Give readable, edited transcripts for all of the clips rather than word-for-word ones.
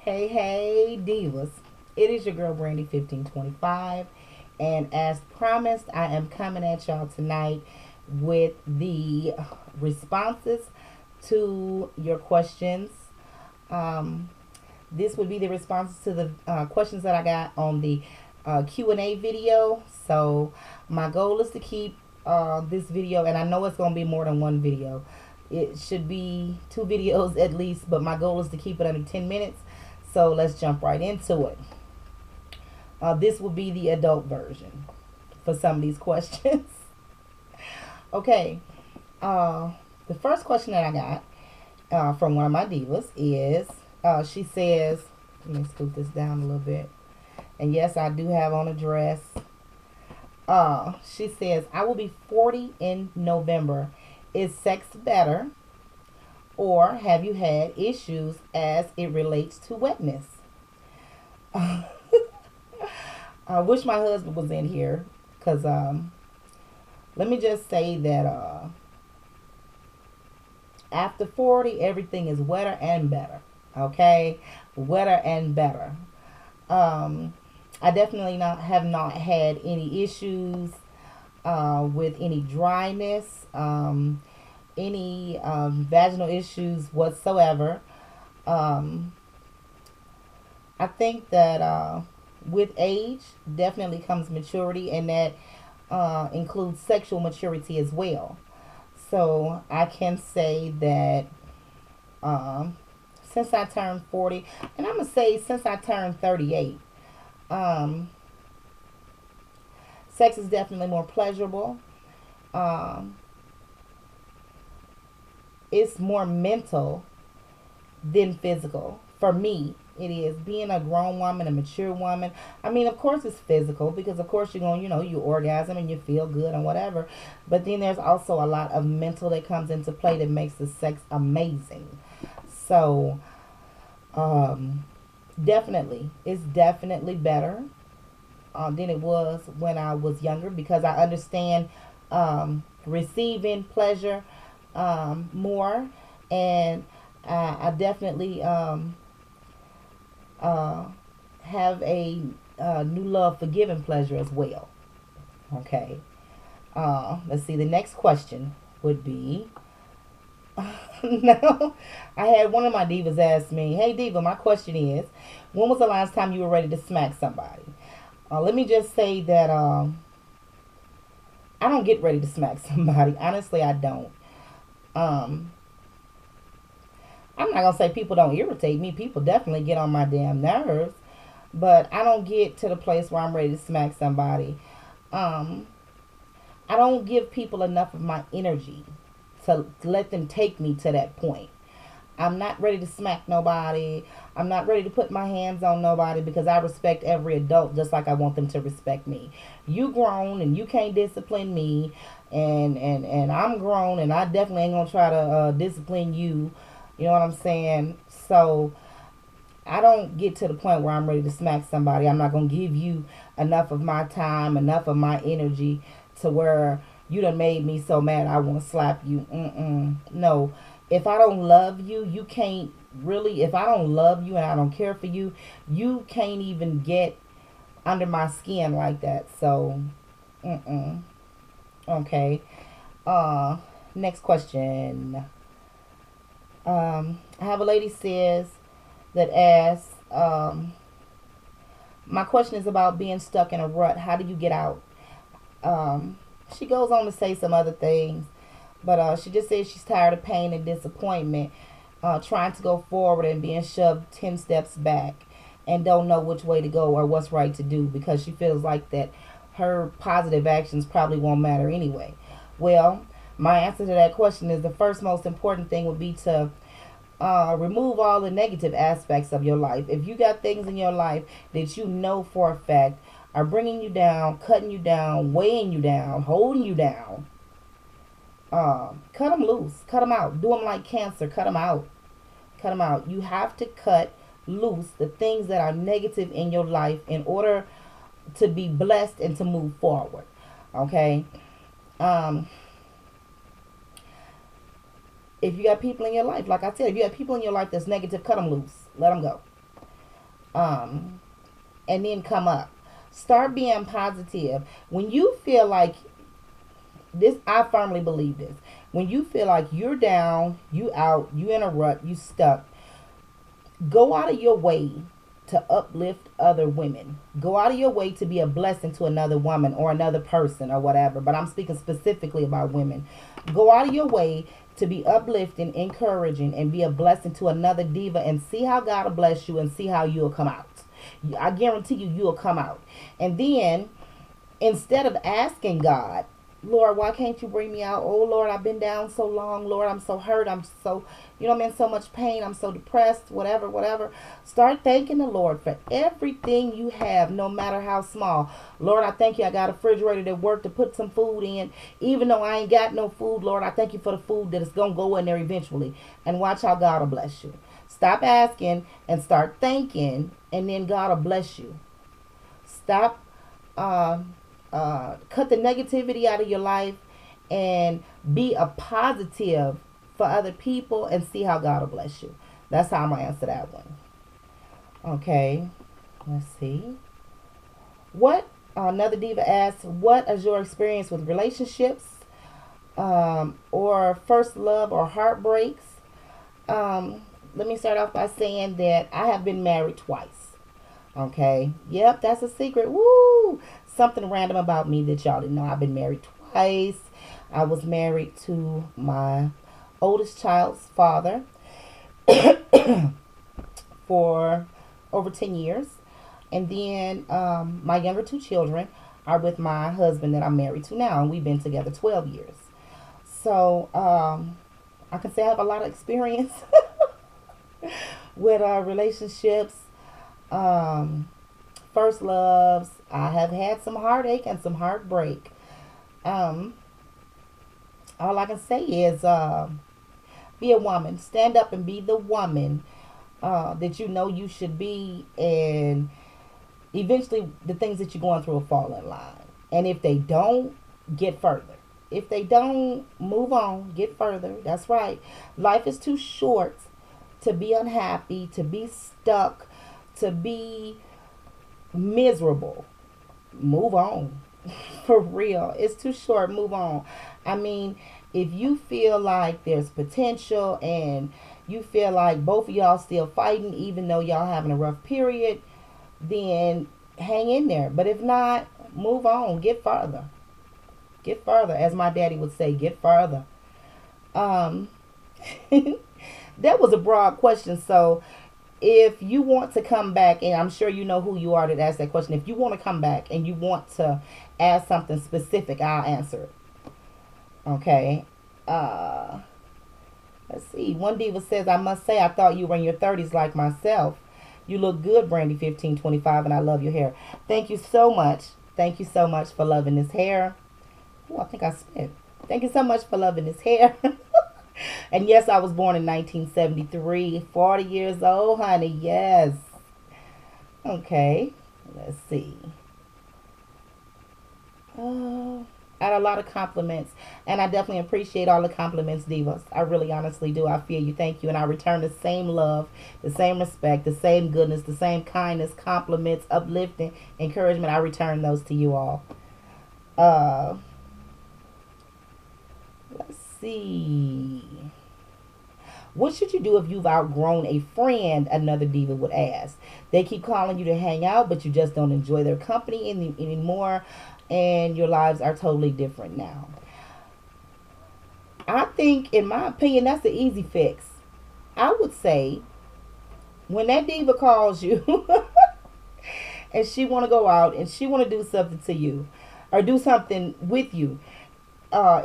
Hey, hey, divas. It is your girl Brandy 1525. And as promised, I am coming at y'all tonight with the responses to your questions. Um, this would be the responses to the questions that I got on the Q&A video. So my goal is to keep this video, and I know it's going to be more than one video. It should be two videos at least, but my goal is to keep it under 10 minutes. So let's jump right into it. This will be the adult version for some of these questions. Okay. Uh, the first question that I got from one of my divas is she says, let me scoot this down a little bit. And yes, I do have on a dress. She says, I will be 40 in November. Is sex better, or have you had issues as it relates to wetness? I wish my husband was in here because let me just say that after 40, everything is wetter and better. Okay? Wetter and better. I definitely have not had any issues with any dryness, any vaginal issues whatsoever. Um, I think that with age definitely comes maturity, and that includes sexual maturity as well. So I can say that um, since I turned 40, and I'm going to say since I turned 38, um, sex is definitely more pleasurable. Um, it's more mental than physical. For me, it is. Being a grown woman, a mature woman. I mean, of course it's physical because of course you're going, you orgasm and you feel good and whatever. But then there's also a lot of mental that comes into play that makes the sex amazing. So, definitely, it's definitely better than it was when I was younger because I understand receiving pleasure more, and I definitely uh, have a new love for giving pleasure as well. Okay. Let's see. The next question would be. No, I had one of my divas ask me, "Hey diva, my question is, when was the last time you were ready to smack somebody?" Let me just say that I don't get ready to smack somebody. Honestly, I don't. Um, I'm not gonna say people don't irritate me. People definitely get on my damn nerves, but I don't get to the place where I'm ready to smack somebody. Um, I don't give people enough of my energy to let them take me to that point. I'm not ready to smack nobody. I'm not ready to put my hands on nobody because I respect every adult just like I want them to respect me. You grown and you can't discipline me, and I'm grown and I definitely ain't gonna try to discipline you. You know what I'm saying? So I don't get to the point where I'm ready to smack somebody. I'm not gonna give you enough of my time, enough of my energy to where you done made me so mad I want to slap you. No. If I don't love you, you can't really, if I don't love you and I don't care for you, you can't even get under my skin like that. So, okay. Uh, Next question. I have a lady says that asks, my question is about being stuck in a rut. How do you get out? Um, she goes on to say some other things, but she just says she's tired of pain and disappointment, trying to go forward and being shoved 10 steps back and don't know which way to go or what's right to do because she feels like that her positive actions probably won't matter anyway. Well, my answer to that question is the first most important thing would be to remove all the negative aspects of your life. If you got things in your life that you know for a fact are bringing you down, cutting you down, weighing you down, holding you down, cut them loose, cut them out. Do them like cancer, cut them out. Cut them out. You have to cut loose the things that are negative in your life in order to be blessed and to move forward. Okay? Um, if you got people in your life, like I said, if you got people in your life that's negative, cut them loose. Let them go. um, and then come up. Start being positive. When you feel like this, I firmly believe this. When you feel like you're down, you out, you in a rut, you stuck, go out of your way to uplift other women. Go out of your way to be a blessing to another woman or another person or whatever. But I'm speaking specifically about women. Go out of your way to be uplifting, encouraging, and be a blessing to another diva, and see how God will bless you and see how you'll come out. I guarantee you, you'll come out. And then, instead of asking God, Lord, why can't you bring me out? Oh, Lord, I've been down so long. Lord, I'm so hurt. I'm so, I'm in so much pain. I'm so depressed, whatever, whatever. Start thanking the Lord for everything you have, no matter how small. Lord, I thank you. I got a refrigerator that worked to put some food in. Even though I ain't got no food, Lord, I thank you for the food that is going to go in there eventually. And watch how God will bless you. Stop asking and start thanking, and then God will bless you. Stop cut the negativity out of your life and be a positive for other people, and see how God will bless you. That's how I'm going to answer that one. Okay, let's see. What, another diva asks, what is your experience with relationships or first love or heartbreaks? Let me start off by saying that I have been married twice. Okay. Yep, that's a secret. Woo! Something random about me that y'all didn't know. I've been married twice. I was married to my oldest child's father for over 10 years. And then my younger two children are with my husband that I'm married to now. And we've been together 12 years. So I can say I have a lot of experience with relationships. First loves. I have had some heartache and some heartbreak. All I can say is be a woman. Stand up and be the woman that you know you should be, and eventually the things that you're going through will fall in line. And if they don't, get further. If they don't, move on, get further. That's right. Life is too short to be unhappy, to be stuck, to be miserable. Move on. For real. It's too short. Move on. I mean, if you feel like there's potential and you feel like both of y'all still fighting, even though y'all having a rough period, then hang in there. But if not, move on. Get further. Get further. As my daddy would say, get further. That was a broad question. So if you want to come back, and I'm sure you know who you are that asked that question. If you want to come back and you want to ask something specific, I'll answer it. Okay. Let's see. One diva says, I must say, I thought you were in your 30s like myself. You look good, Brandy 1525, and I love your hair. Thank you so much. Thank you so much for loving this hair. Oh, I think I spit. Thank you so much for loving this hair. And yes, I was born in 1973. 40 years old, honey. Yes. Okay. Let's see. I had a lot of compliments, and I definitely appreciate all the compliments, divas. I really honestly do. I feel you. Thank you. And I return the same love, the same respect, the same goodness, the same kindness, compliments, uplifting, encouragement. I return those to you all. Let's see. What should you do if you've outgrown a friend? Another diva would ask. They keep calling you to hang out, but you just don't enjoy their company anymore, and your lives are totally different now. I think, in my opinion, that's the easy fix. I would say, when that diva calls you and she want to go out and she want to do something to you or do something with you,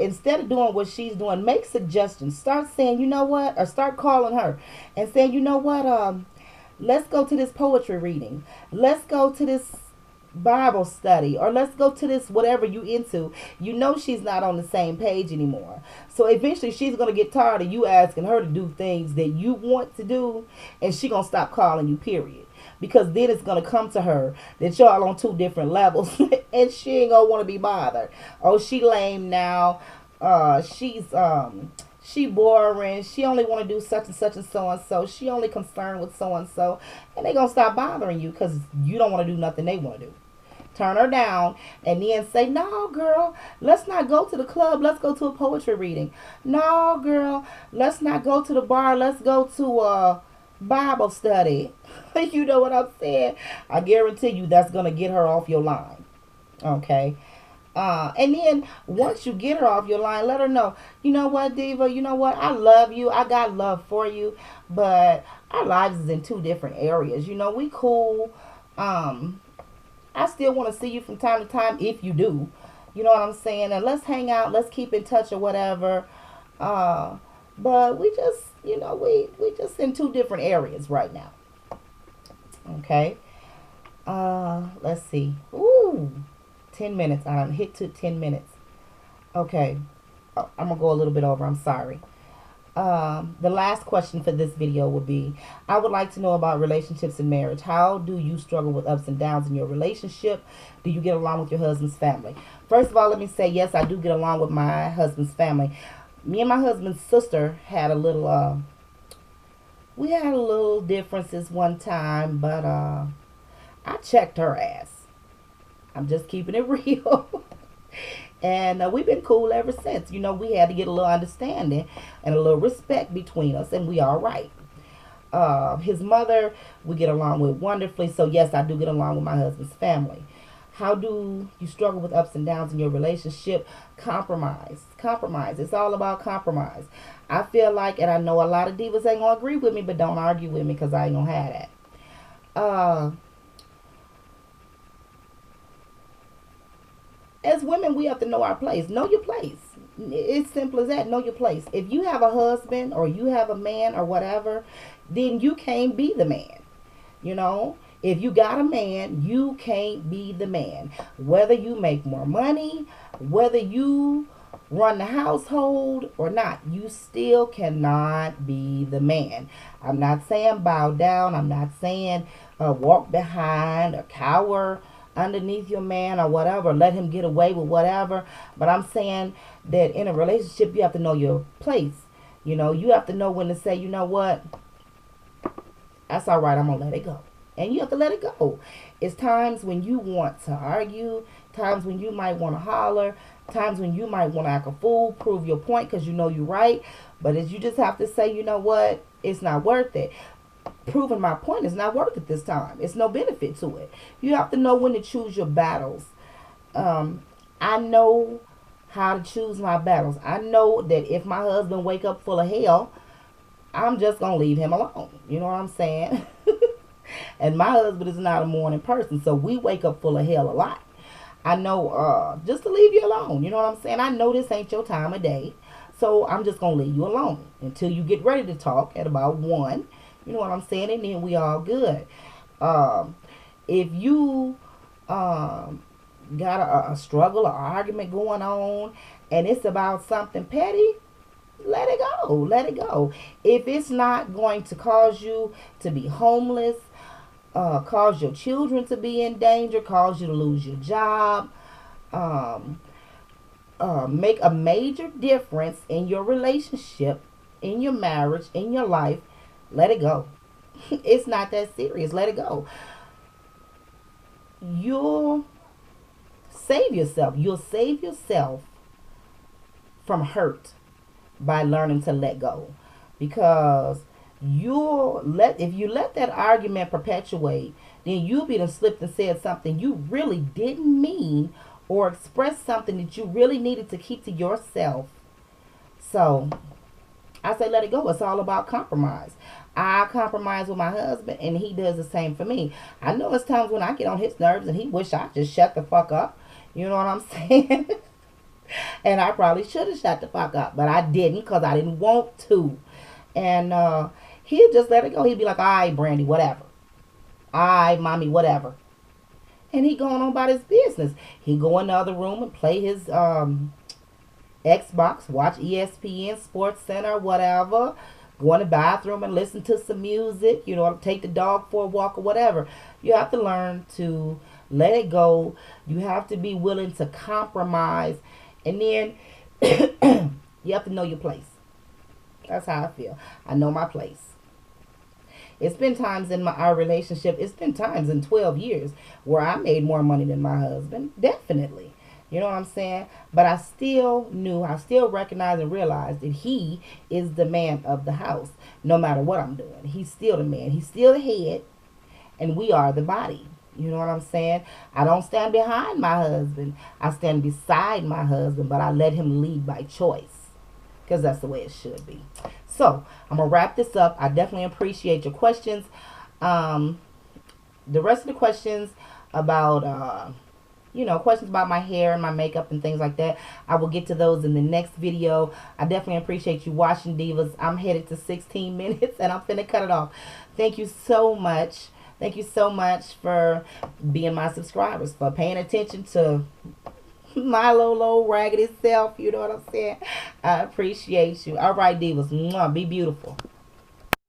instead of doing what she's doing, make suggestions. Start saying, you know what, or start calling her and saying, you know what, let's go to this poetry reading. Let's go to this Bible study, or let's go to this whatever you into. You know she's not on the same page anymore. So eventually she's going to get tired of you asking her to do things that you want to do, and she going to stop calling you, period. Because then it's going to come to her that y'all on two different levels and she ain't going to want to be bothered. Oh, she lame now. She's she boring, she only want to do such and such and so, she only concerned with so, and they gonna stop bothering you because you don't want to do nothing they want to do. Turn her down and then say, no girl, let's not go to the club, let's go to a poetry reading. No girl, let's not go to the bar, let's go to a Bible study. You know what I'm saying? I guarantee you that's gonna get her off your line. Okay. And then once you get her off your line, let her know, you know what, Diva, you know what, I love you, I got love for you, but our lives is in two different areas. You know, we cool. I still want to see you from time to time if you do. You know what I'm saying? And let's hang out, let's keep in touch or whatever. But we just, you know, we just in two different areas right now. Okay. Let's see. Ooh. 10 minutes. I done hit to 10 minutes. Okay. I'm going to go a little bit over. I'm sorry. The last question for this video would be, I would like to know about relationships and marriage. How do you struggle with ups and downs in your relationship? Do you get along with your husband's family? First of all, let me say, yes, I do get along with my husband's family. Me and my husband's sister had a little, we had a little differences one time, but I checked her ass. I'm just keeping it real. And we've been cool ever since. You know, we had to get a little understanding and a little respect between us, and we all right. His mother, we get along with wonderfully. So, yes, I do get along with my husband's family. How do you struggle with ups and downs in your relationship? Compromise. Compromise. It's all about compromise. I feel like, and I know a lot of divas ain't going to agree with me, but don't argue with me because I ain't going to have that. As women, we have to know our place. Know your place. It's simple as that. Know your place. If you have a husband or you have a man or whatever, then you can't be the man. You know, if you got a man, you can't be the man. Whether you make more money, whether you run the household or not, you still cannot be the man. I'm not saying bow down. I'm not saying walk behind or cower underneath your man or whatever, let him get away with whatever. But I'm saying that in a relationship, you have to know your place. You know, you have to know when to say, you know what, that's all right, I'm gonna let it go. And you have to let it go. It's times when you want to argue, times when you might want to holler, times when you might want to act a fool, prove your point because you know you're right. But you just have to say, you know what, it's not worth it. Proving my point is not worth it this time. It's no benefit to it. You have to know when to choose your battles. I know how to choose my battles. I know that if my husband wake up full of hell, I'm just going to leave him alone. You know what I'm saying? And my husband is not a morning person, so we wake up full of hell a lot. I know just to leave you alone. You know what I'm saying? I know this ain't your time of day, so I'm just going to leave you alone until you get ready to talk at about 1. You know what I'm saying? And then we all good. If you got a struggle or argument going on and it's about something petty, let it go. Let it go. If it's not going to cause you to be homeless, cause your children to be in danger, cause you to lose your job, make a major difference in your relationship, in your marriage, in your life, let it go. It's not that serious. Let it go. You'll save yourself. You'll save yourself from hurt by learning to let go. Because if you let that argument perpetuate, then you'll be done slipped and said something you really didn't mean or expressed something that you really needed to keep to yourself. So I say let it go. It's all about compromise. I compromise with my husband and he does the same for me. I know it's times when I get on his nerves and he wish I just shut the fuck up. You know what I'm saying? And I probably should have shut the fuck up, but I didn't because I didn't want to. And he'll just let it go. He'd be like, all right, Brandy, whatever. All right, mommy, whatever. And he going on about his business. He go in the other room and play his Xbox, watch ESPN, Sports Center, whatever. Go in the bathroom and listen to some music. You know, take the dog for a walk or whatever. You have to learn to let it go. You have to be willing to compromise. And then you have to know your place. That's how I feel. I know my place. It's been times in our relationship, it's been times in 12 years where I made more money than my husband. Definitely. You know what I'm saying? But I still recognized and realized that he is the man of the house, no matter what I'm doing. He's still the man. He's still the head, and we are the body. You know what I'm saying? I don't stand behind my husband. I stand beside my husband, but I let him lead by choice, because that's the way it should be. So I'm gonna wrap this up. I definitely appreciate your questions. The rest of the questions about questions about my hair and my makeup and things like that, I will get to those in the next video. I definitely appreciate you watching, divas. I'm headed to 16 minutes and I'm finna cut it off. Thank you so much. Thank you so much for being my subscribers, for paying attention to my low raggedy self. You know what I'm saying? I appreciate you. All right, divas. Mwah, be beautiful.